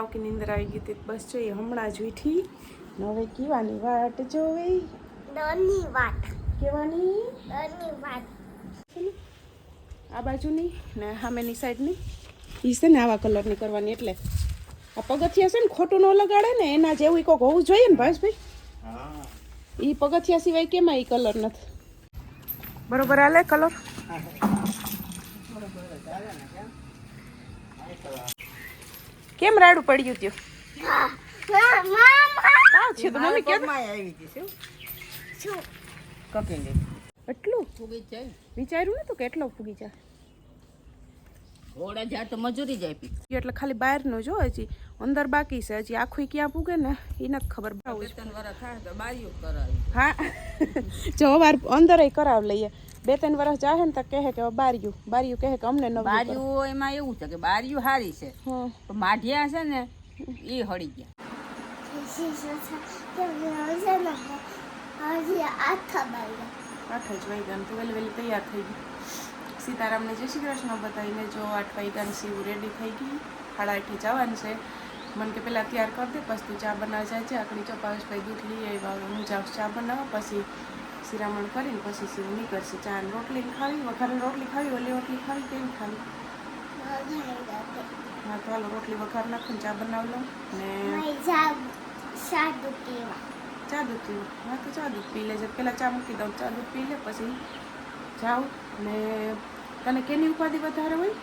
આવકી નીંદર આવી ગઈ હતી બસ જોઈએ હમણાં જ વીઠી હવે કેવાની વાટ જોવે દરની વાટ કેવાની દરની વાટ આ બાજુની ને સામેની સાઈડની એ છે ને આવા કલરની કરવાની એટલે આ પગથિયા છે ને ખોટું ન લગાડે ને એના જેવું કોક હોવું જોઈએ ને ભાઈ એ પગથિયા સિવાય કેમાં એ કલર નથી બરોબર હાલે કલર કેમ રાડું પડ્યું ત્યું છે તો મમ્મી કેમ આવી હતી શું કપિંગ એટલું ફૂગી જાય વિચાર્યું નતું કે એટલો ફૂગી જાય ઘોડા જાય તો મજૂરી જાય પી એટલે ખાલી બહારનું જો હજી અંદર બાકી છે હજી આખું ક્યાં પૂગે ને એ નથી ખબર થાય તો બારીઓ કરાવી હા જો વાર અંદર કરાવ લઈએ 2-3 વર્ષ જાહે ને તો કહે કે બારીયું કહે કે અમને ન બારીઓ એમાં એવું છે કે બારીઓ સારી છે પણ માઢિયા છે ને એ હળી ગયા આઠ જ વાગ્યા તો વહેલી તૈયાર થઈ ગઈ સીતારામને જય શ્રી કૃષ્ણ બતાવીને જો 8 વાગ્યાની સીવું રેડી થઈ ગઈ 8:30 જવાનું છે મને કે પહેલાં તૈયાર કરી દે પછી તું ચા બનાવવા જાય છે આકડી ચોપાવેશભાઈ દૂધ લઈ આવ્યા હું જાઉં ચા બનાવવા પછી શિરામણ કરીને પછી સીવું નીકળશે ચા ને રોટલી ખાવી વઘારની રોટલી ખાવી ઓલી રોટલી ખાવી કેવી ખાવી હા તો હાલો રોટલી વઘાર નાખીને ચા બનાવી લઉં ને ચા દૂધ પીવું હા તો ચા દૂધ પી લેજે પહેલાં ચા મૂકી દઉં ચા દૂધ પી લે પછી જાઉં ને તને કેની ઉપાધિ વધારે હોય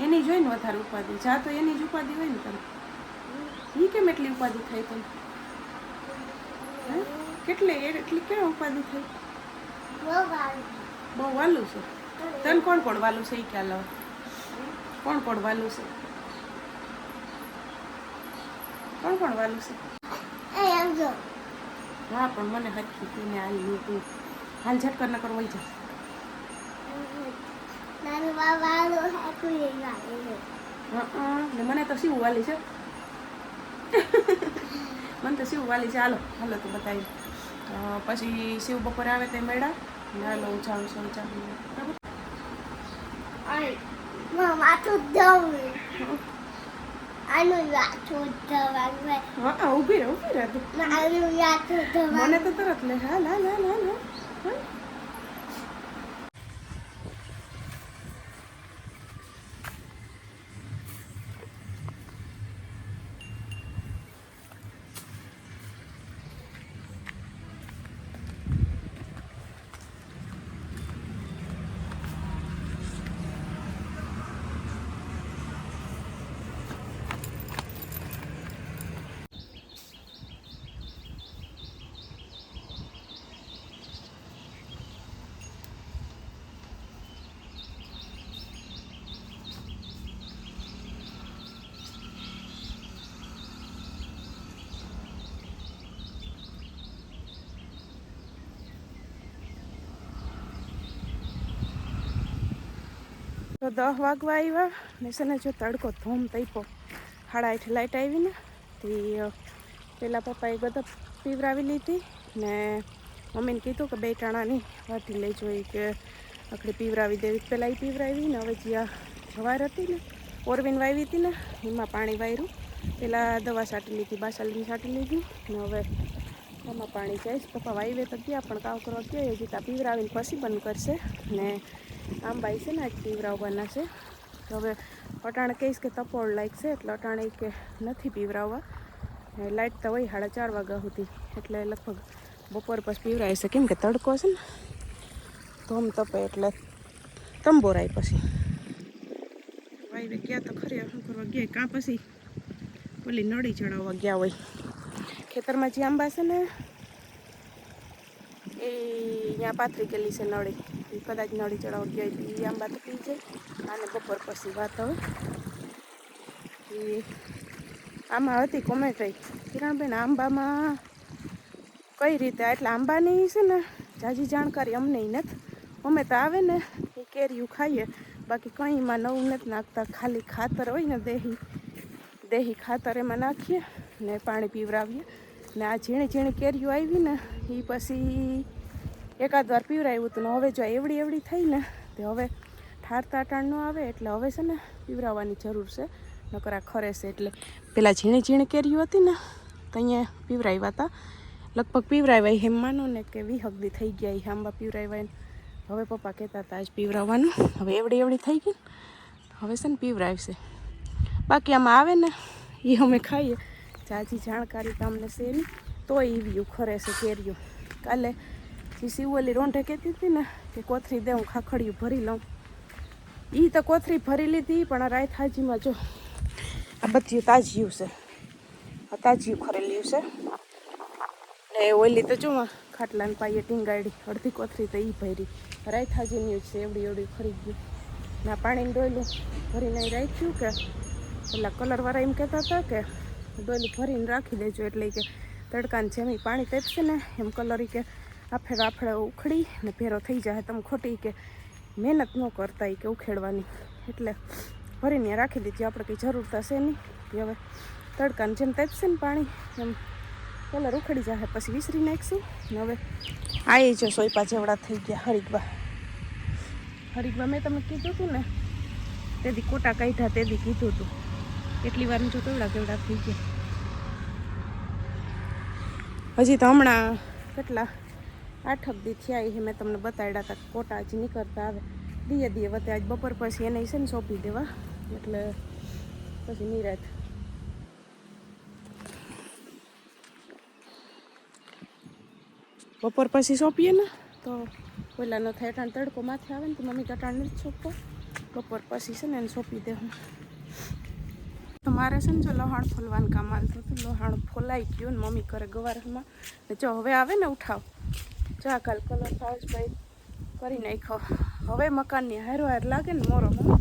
એની જોઈને વધારે ઉપાધિ જા તો એની જ ઉપાધિ હોય ને તને એ કેમ એટલી ઉપાધિ થાય તને એટલી કેમ ઉપાધિ થઈ બહુ વાલું છે તને કોણ વાલું છે એ ખ્યાલ આવે કોણ વાલું છે કોણ વાલું છે હા પણ મને હરખી પીને આવી તું હાલ ઝટકર ન કરો વહી જા મને તો શિવ વાલી છે હાલો તો બતાવી પછી શિવ બપોરે આવે તે મેળા ને હાલો હું જાઉં છું ઊભી રહે મને તો તરત લે હાલ તો 10 વાગવા આવ્યા ને છે ને જો તડકો ધોમ તૈપો 8:30 લાઇટ આવી ને તે પહેલાં પપ્પાએ બધા પીવરાવી લીધી ને મમ્મીને કીધું કે 2 ટાણાની વાટી લઈ જોઈ કે આખડી પીવરાવી દેવી પહેલાં એ પીવરાવી ને હવે જ્યાં જવાર હતી ને ઓરવીન વાવી હતી ને એમાં પાણી વાર્યું પહેલાં દવા છાંટી લીધી બાસાલીની છાંટી લીધી ને હવે એમાં પાણી જઈશ પપ્પા વાવે તો ગયા પણ કાવ કરવા ગયા હજી ત્યાં પીવરાવીને પછી બંધ કરશે ને આંબાઈ છે ને આજ પીવરાવવાના છે તો હવે અટાણે કહીશ કે તપોળ લાગશે એટલે અટાણે કે નથી પીવરાવવા લાઇટ તો હોય 4:30 વાગ્યા સુધી એટલે લગભગ બપોર પછી પીવરાય છે કેમ કે તડકો છે ને ધોમ તપે એટલે તંબોરાય પછી વાવે ગયા તો ખરી શું કરવા ગયા કાં પછી ઓલી નળી ચડાવવા ગયા હોય ખેતરમાં જે આંબા છે ને એ ત્યાં પાથરી ગયેલી છે નળી એ કદાચ નળી ચડાવવા ગયા એ આંબા તો પી જાય અને બપોર પછી વાત હવે એ આમાં હતી કોમેન્ટ રહી કિરણબેન આંબામાં કઈ રીતે એટલે આંબાની છે ને જાજી જાણકારી અમને નથી અમે તો આવે ને એ કેરીયું ખાઈએ બાકી કંઈમાં નવું નથી નાખતા ખાલી ખાતર હોય ને દેહી ખાતર એમાં નાખીએ ને પાણી પીવરાવીએ ને આ ઝીણી કેરીઓ આવી ને એ પછી એકાદ વાર પીવરાવ્યું હતું ને હવે જો એવડી થઈ ને તે હવે ઠારતા ટાણ ન આવે એટલે હવે છે ને પીવરાવવાની જરૂર છે નકર આ ખરે છે. એટલે પેલા ઝીણી ઝીણી કેરીઓ હતી ને તો અહીંયા પીવરાવ્યા હતા. લગભગ પીવરાવ્યા એમ માનો ને કે 20 દી થઈ ગયા એ આંબા પીવરાવ્યા. હવે પપ્પા કહેતા હતા આજ પીવરાવવાનું. હવે એવડી એવડી થઈ ગઈ હવે છે ને પીવરાવશે. બાકી આમાં આવે ને એ અમે ખાઈએ. જાજી જાણકારી તો અમને છે નહીં, તો એ વ્યૂ ખરે છે કેરીઓ. કાલે જે શિવોલી રોંઢે કહેતી હતી ને કે કોથરી દે હું ખાખડિયું ભરી લઉં, એ તો કોથરી ભરી લીધી. પણ આ રાયથાજીમાં જો આ બધું તાજિયું છે, આ તાજિયું ખરેલ્યું છે. ને ઓલી તો જો ખાટલાને પાઈએ ટીંગાડી અડધી કોથરી તો એ ભરી રાયથાજીની જ છે. એવડી એવડી ખરી ગયું. ના પાણીને ડોયલું ભરીને અહીં રાખ્યું કે પેલા કલરવાળા એમ કહેતા હતા કે ડોયલું ભરીને રાખી દેજો, એટલે કે તડકાને જેમ પાણી તેપશે ને એમ કલર કે આફેડ આફડે ઉખડી ને ભેરો થઈ જાય. તમે ખોટી કે મહેનત ન કરતા કે ઉખેડવાની, એટલે ભરીને રાખી દીધી. આપણે કંઈ જરૂર થશે નહીં. હવે તડકાને જેમ તેપશે ને પાણી એમ કલર ઉખડી જાય, પછી વિસરી નાખીશું. ને હવે આ જો સોયપા જેવડા થઈ ગયા હરિગવા. હરિગવા મેં તમને કીધું હતું ને તેથી કોટા કાઢ્યા, તેથી કીધું હતું. એટલી વાર જો કેવડા કેવડા થઈ ગયા. હજી તો હમણાં કેટલા 8 દી થયા એ મેં તમને બતાવ્યા હતા. કોટા હજી નીકળતા આવે દીએ દીએ વતે. આજ બપોર પછી એને છે ને સોંપી દેવા, એટલે પછી નિરાત. બપોર પછી સોંપીએ ને તો પહેલાં ન થાય. અટાણ તડકો માથે આવે ને તો મમ્મી અટાણ નથી સોંપતો. બપોર પછી છે ને એને સોંપી દે હું. તો મારે છે ને જો લહાણ ફોલવાનું કામ આવતું હતું. લહાણ ફોલાઈ ગયું ને મમ્મી કરે ગવારમાં. ને જો હવે આવે ને ઉઠાવ, જો આ કાલ કલર ભાઈ કરી નાખ્યો. હવે મકાનની હારો હાર લાગે ને મોરો મમ્મી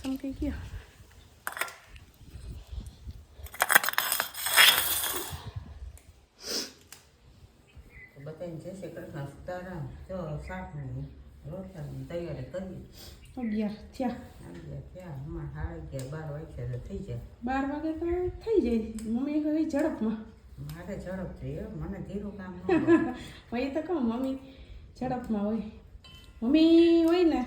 સમકી ગયો. બધાને જય શ્રી કૃષ્ણ. સીતારામ. જો શાકની રોટલાની તૈયારી કરી. 11 થયા. 11 થયા. હમણાં 11:30 વાગ્યા તો થઈ જાય. 12 વાગે તો થઈ જાય. મમ્મી કહે ઝડપમાં. મારે ઝડપ જોઈએ, મને ધીરું કામ ન હોય. એ તો કહું મમ્મી ઝડપમાં હોય. મમ્મી હોય ને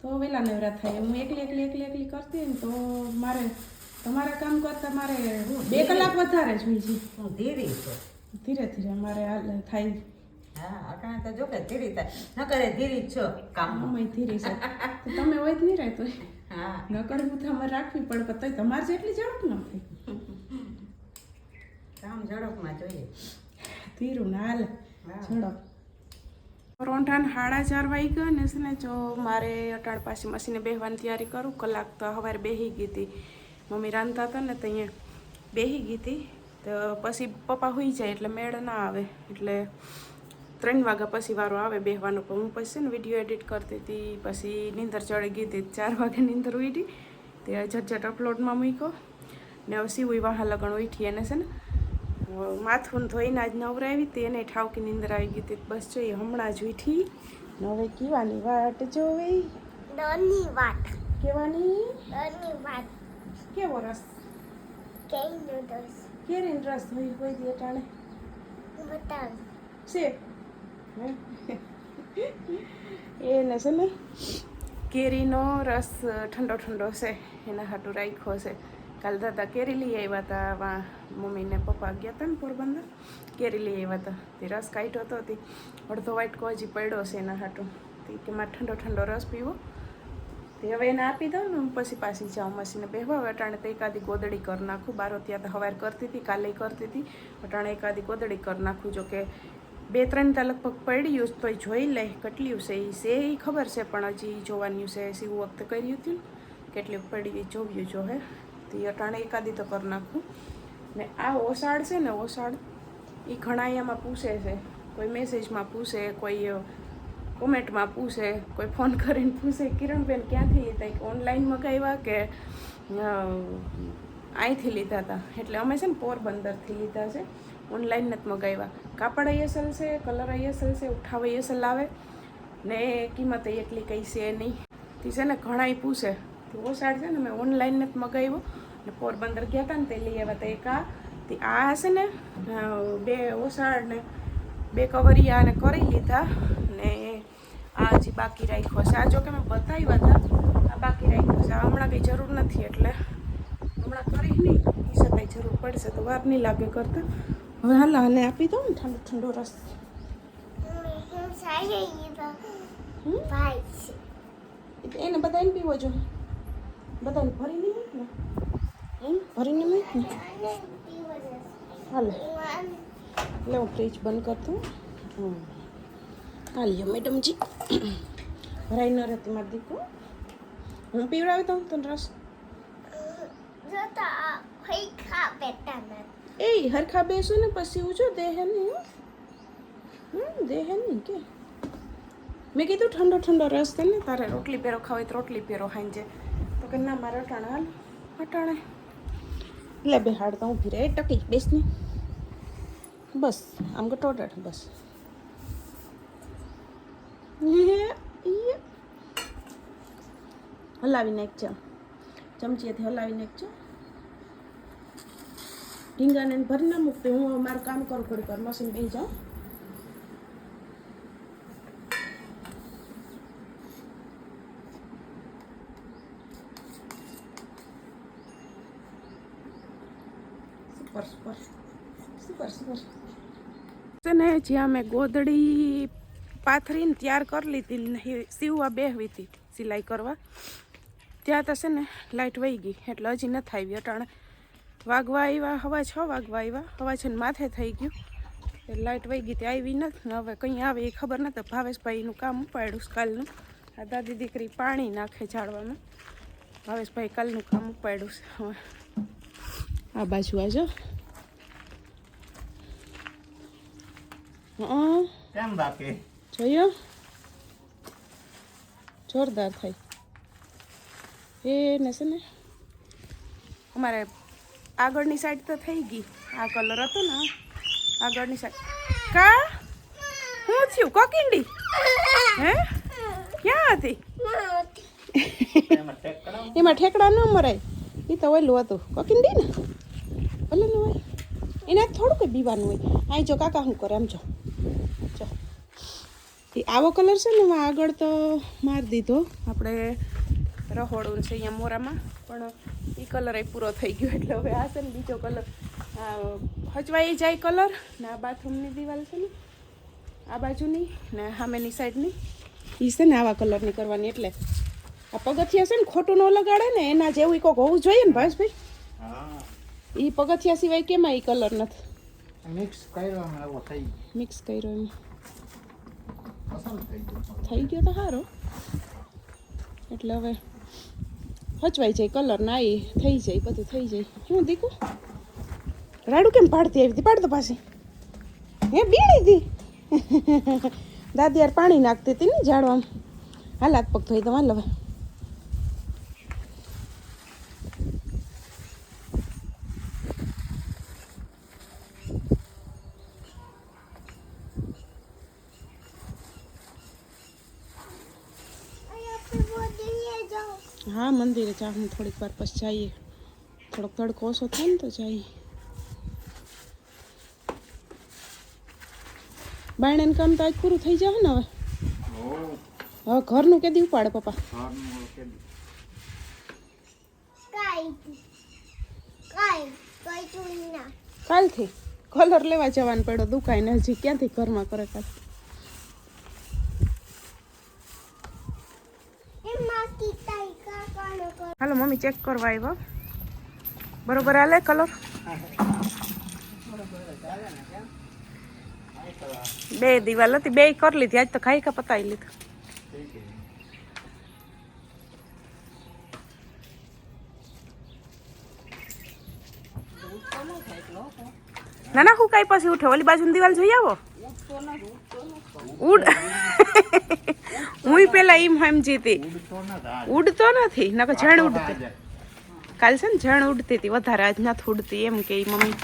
તો વહેલા નવરા થાય. હું એકલી કરતી હોય ને તો મારે તમારા કામ કરતાં મારે 2 કલાક વધારે જ હોય છે. હું ધીરી છું. ધીરે ધીરે મારે હાલ થાય. હા અટાણે તો જો કે ધીરી થાય. ન કરે ધીરી જ છો કામ. મમ્મી ધીરે છે તો તમે હોય જ નહીં રહેતો. હા નકર હું તમારે રાખવી પડે, તો તમારે જેટલી ઝડપ ન થાય. કામ ઝડપમાં જોઈએ. ધીરું ને હાલ ઝડપ. રોંઢાને 4:30 વાગ્યા ને છે ને જો મારે અટાણ પાછી મશીને બેસવાની તૈયારી કરું. કલાક તો સવારે બેસી ગઈ હતી. મમ્મી રાંધતા હતા ને તો અહીંયા બેસી ગઈ હતી. તો પછી પપ્પા સુઈ જાય એટલે મેળ ના આવે, એટલે 3 વાગ્યા પછી વારો આવે બેસવાનો. પણ હું પછી ને વિડીયો એડિટ કરતી હતી, પછી નીંદર ચડી ગઈ હતી. 4 વાગે નીંદર ઉઠી તે ઝટઝટ અપલોડમાં મૂક્યો. ને હવે સીવું વાહ લગણ ઉઠી એને છે ને માથું ધોઈને આજ નવરાવી હતી. એને ઠાવકી નીંદર આવી ગઈ હતી. બસ જોઈએ હમણાં જ ઉઠી. હવે કીવાની વાટ જોવે. દની વાત. કેવાની દની વાત. કેવો રસ? કેઈનો દસ. કેરીનો રસ હોય કોઈ દી અટાણે બતાવ. છે એને છે ને કેરીનો રસ ઠંડો ઠંડો છે એના હાટું રાખ્યો છે. કાલ દાદા કેરી લઈ આવ્યા હતા. વા મમ્મીને પપ્પા ગયા હતા ને પોરબંદર, કેરી લઈ આવ્યા હતા. તે રસ કાઢ્યો હતો તે અડધો વાટકો હજી પડ્યો છે એના હાટું. તે કે મારે ઠંડો ઠંડો રસ પીવો. તે હવે એને આપી દઉં ને હું પછી પાછી જાઉં મશીને બેસવા. હવે અટાણે તો એકાદી ગોદડી કરી નાખું. બારો ત્યાં તો સવારે કરતી હતી, કાલે કરતી હતી. અટાણે એકાદી ગોદડી કરી નાખું. જો કે 2-3 તો લગભગ પડ્યું તો જોઈ લે કેટલી છે એ ખબર છે, પણ હજી જોવાનું છે. સીવું વખતે કર્યું હતું કેટલી પડી જોવ્યું જો હે. તો અટાણે એકાદી તો કરી નાખું. ને આ ઓસાડ છે ને ઓસાડ એ ઘણા એમાં પૂછે છે. કોઈ મેસેજમાં પૂછે, કોઈ કોમેન્ટમાં પૂછે, કોઈ ફોન કરીને પૂછે કિરણબેન ક્યાંથી લીધા, કે ઓનલાઈન મગાવ્યા કે અહીંથી લીધા હતા. એટલે અમે છે ને પોરબંદરથી લીધા છે, ઓનલાઈન નથી મગાવ્યા. કાપડ અસલ છે, કલર અસલ છે, ઉઠાવ અસલ આવે ને કિંમત એટલી કંઈ છે નહીં. તે છે ને ઘણા પૂછે. ઓસાડ છે ને મેં ઓનલાઈન નથી મગાવ્યો ને પોરબંદર ગયા હતા ને તે લઈ આવ્યા હતા. એક આ હશે ને 2 ઓસાડ ને 2 કવરિયા ને કરી લીધા ને આ હજી બાકી રાખ્યો છે. આ જો કે મેં બતાવ્યા હતા આ બાકી રાખ્યું છે. હમણાં કંઈ જરૂર નથી એટલે હમણાં કરી નહીં. ઈસા કંઈ જરૂર પડશે તો વાર નહીં લાગે કરતા. હવે હાલ આને આપી દઉં ને ઠંડો ઠંડો રસ. હું સારી ભાઈ છે. એને બધાને પીવો જો. બધાને ભરીને મૂક ને. ભરીને મૂક ને. હાલે એટલે હું ફ્રીજ બંધ કરતું. હાલ્યો મેડમજી. ભરાઈ ન રહેતી મારી દીકરો. હું પીવડાવી દઉં તને રસ. જો તો હઈ ખા બેટા ના એ હરખા બેસું ને પછી ઉજો દેહે નહીં. દેહે નહીં કે મેં કીધું ઠંડો ઠંડો રસ છે ને તારે રોટલી પેરો ખાવ હોય તો રોટલી પેરો ખાઈને તો કે ના મારે અટાણે હાલ અટાણે લે બે હાડ તો ઊભી રહે ટકી બેસ ને બસ આમ ગટોટ બસ હલાવી નાખજો ચમચીએથી હલાવી નાખજો. ઢીંગાને ભરી ના મૂકતી હું મારું કામ કરું થોડીક વાર મશીન બેસી જાઉં. સુપર ને જ્યાં મેં ગોદડી પાથરીને તૈયાર કરી લીધી સીવવા બેહવી હતી સિલાઈ કરવા ત્યાં તો છે ને લાઇટ વહી ગઈ એટલે હજી નથી આવી. અટાણે વાગવા આવ્યા હવા 6 વાગવા આવ્યા હવા છે ને માથે થઈ ગયું એટલે લાઇટ વહી ગઈ ત્યાં આવી નથી ને હવે કંઈ આવે એ ખબર નથી. ભાવેશભાઈનું કામ ઉપાડ્યું કાલનું. આ દાદી દીકરી પાણી નાખે ઝાડવામાં. ભાવેશભાઈ કાલનું કામ ઉપાડ્યું છે. હવે આ બાજુ આજો. કેમ બાકી જોયો જોરદાર થાય એને છે ને અમારે આગળની સાઈડ તો થઈ ગઈ. આ કલર હતો ને આગળની સાઈડ કા શું થયું કોકિંડી હે ક્યાં હતી એમાં ઠેકડા ન મરાય. એ તો ઓલું હતું કોકિંડી ને ભલે ને હોય એને થોડું કંઈ બીવાનું હોય. અહીં જો કાકા શું કરે આમ જો જો એ આવો કલર છે ને એમાં આગળ તો મારી દીધો આપણે રહોડું છે અહીંયા મોરામાં પણ એ કલર એ પૂરો થઈ ગયો એટલે હવે આ છે ને બીજો કલર હચવાઈ જાય કલર ને આ બાથરૂમની દિવાલ છે ને આ બાજુની ને સામેની સાઈડની એ છે ને આવા કલરની કરવાની. એટલે આ પગથિયા છે ને ખોટું ન લગાડે ને એના જેવું કોક હોવું જોઈએ ને ભાવેશભાઈ. એ પગથિયા સિવાય કેમાં એ કલર નથી મિક્સ કર્યો એમ થઈ ગયો તો સારો. એટલે હવે હચવાઈ જાય કલર ના એ થઈ જાય બધું થઈ જાય. શું દીકું રાડું કેમ પાડતી આવી હતી? પાડ તો પાછી હે બીડી હતી દાદી યાર પાણી નાખતી હતી ને ઝાડવામાં. હાલાત પગ થઈ તમારે હવે હા મંદિરે જાઉં થોડીક વાર પછી જઈએ. થોડોક તડકો ઓછો થાય ને તો જઈએ. બાયણાનું કામ તો આજ પૂરું થઈ જાય ને હવે. હવે ઘરનું કેદી ઉપાડે પપ્પા? કાલથી કલર લેવા જવાનું પડ્યો દુકાને. હજી ક્યાંથી ઘરમાં કરે કાલ. હાલો મમ્મી ચેક કરવા આવ્યા. બરોબર હાલે કલર? બે દિવાલ હતી બે કરી લીધી આજ તો ખાઈ કા પતાવી લીધું. ના ના હું કઈ પછી ઉઠે ઓલી બાજુની દિવાલ જોઈ આવો. ઉડ હું પેલા એમ સમજી હતી ઉડતો નથી નકર જણ ઉડતી. કાલ છે ને જણ ઉડતી હતી વધારે આજ નથી ઉડતી એમ કે મમ્મી.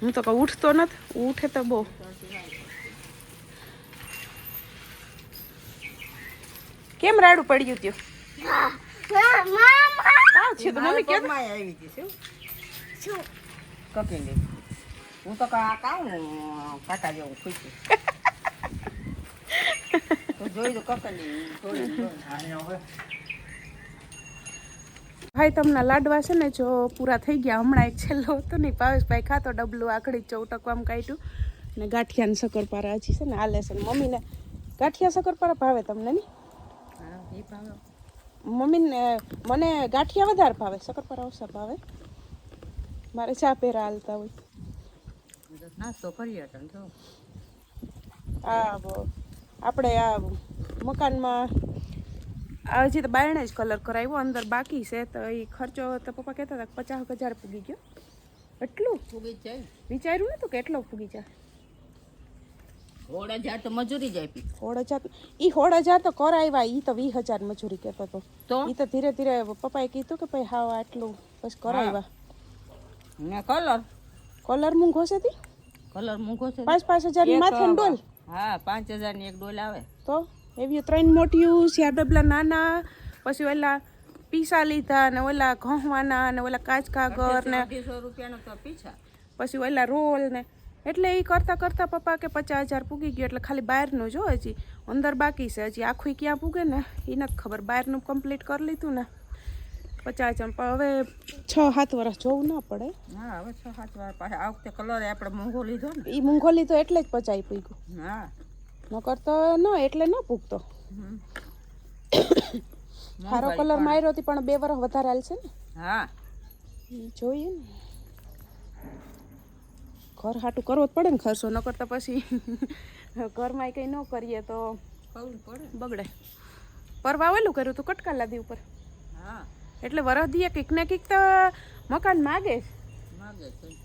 હું તો કહું ઉઠતો નથી ઉઠે તો બહુ. કેમ રાડું પડ્યું ત્યું? મમ્મી કે હું તો કાઉં કાકા જેવું ખુશી જોઈ તો કકડી થોડી ભાઈ તમને લાડવા છે ને જો પૂરા થઈ ગયા. હમણાં એક છેલ્લો હતો ને ભાવેશભાઈ ખાતો ડબલું આખડી ચૌટકવામાં કાઢ્યું ને ગાંઠિયા શક્કરપારા હજી છે ને આલે છે. મમ્મીને ગાંઠિયા શક્કરપારા ભાવે તમને નહીં? હા એ ભાવે. મમ્મીને મને ગાંઠિયા વધારે ભાવે, શક્કરપારા ઓછા ભાવે. મારે ચા પેરા હાલતા હોય. નાસ્તો કરીએ તો આપણે આ મકાનમાં હજી તો બાયણે જ કલર કરાવ્યો, અંદર બાકી છે. તો એ ખર્ચો તો પપ્પા કહેતા હતા 50,000 પૂગી ગયો. એટલું ફૂગી જાય. વિચાર્યું નતું કે એટલો ફૂગી જાય. 1,000 તો મજૂરી જાય પી. 1,000 તો કરાવ્યા. એ તો 20,000 મજૂરી કહેતો હતો. તો એ તો ધીરે ધીરે પપ્પાએ કીધું કે ભાઈ હા આટલું બસ કરાવ્યા. ને કલર મૂંઘો છે તી? કલર મૂંઘો છે. 5,000 ની માથે ડોલ. હા 5,000 ની એક ડોલ આવે. તો એવી 3 મોટિયું, 4 ડબલા નાના, પછી ઓલા પીસા લીધા ને ઓલા ઘઉંવાના ને ઓલા કાચ કાગર ને 250 રૂપિયાનો તો પીછા, પછી ઓલા રોલ ને એટલે એ કરતા કરતા પપ્પા કે 50,000 પૂગી ગયો. એટલે ખાલી બહારનું જો હજી અંદર બાકી છે. હજી આખું ક્યાં પૂગે ને એ નથી ખબર. બહારનું કમ્પ્લીટ કરી લીધું ને 50,000. પણ હવે 6-7 વર્ષ જોવું ના પડે. હા હવે 6-7 વાર પાછા આ વખતે કલર આપણે મોંઘો લીધો ને. એ મોંઘો લીધો એટલે જ 50 પૂગ્યું. હા નકર તો ન એટલે ન પૂગતો. સારો કલર માર્યો હતી પણ 2 વર્ષ વધારે હાલશે ને. હા જોઈએ ને, ઘર હાટું કરવો જ પડે ને ખર્ચો. ન કરતા પછી ઘરમાં કંઈ ન કરીએ તો બગડે. પરવા ઓલું કર્યું તું કટકા લાદી ઉપર. હા એટલે વરદીએ કીક ને કીક તો મકાન માગે છે.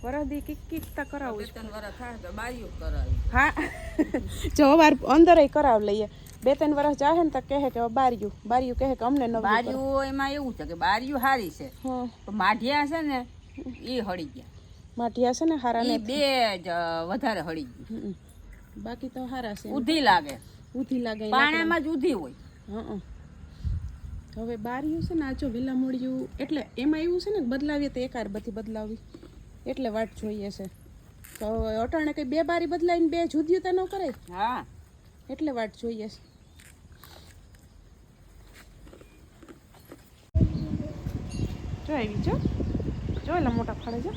વરદી કીક તા કરાવું. 2-3 વર્ષ થાય તો બાયું કરાવી. હા જો વાર અંદર કરાવ લઈએ. 2-3 વર્ષ જાહે ને તો કહે કે બારીયું કહે કે અમને નવું. બારીયું એમાં એવું છે કે બારીયું સારી છે હા પણ માઢિયા છે ને એ હળી ગયા. માઠિયા છે ને હારા ને 2 જ વધારે હળી ગયું. બાકી તો હારા છે. ઉધી લાગે. પાણામાં જ ઉધી હોય. હા હવે બારીયું છે ને આજો વેલા મોડિયું એટલે એમાં એવું છે ને બદલાવીએ તો એકાર બધી બદલાવી એટલે વાટ જોઈએ છે. તો અટાણે કંઈ 2 બારી બદલાવીને 2 જુદીયું તો ન કરાય. હા એટલે વાટ જોઈએ છે. જો આવી જો એલા મોટા ફળે જો.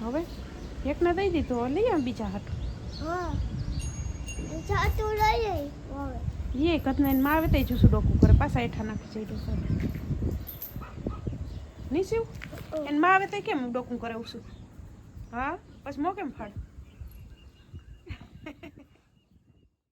હવે એકને દઈ દીધું, લઈ આવ બીજા હાથ. હા ચાતું લઈ જઈ હવે. એ કદને માં આવે તો જુસું ડોકું કરે પાછા હેઠા નાખી જાય ડોસર નહીં શિવ એને માં આવે તો કેમ ડોકું કરે ઉસું. હા પછી મો કેમ ફાડ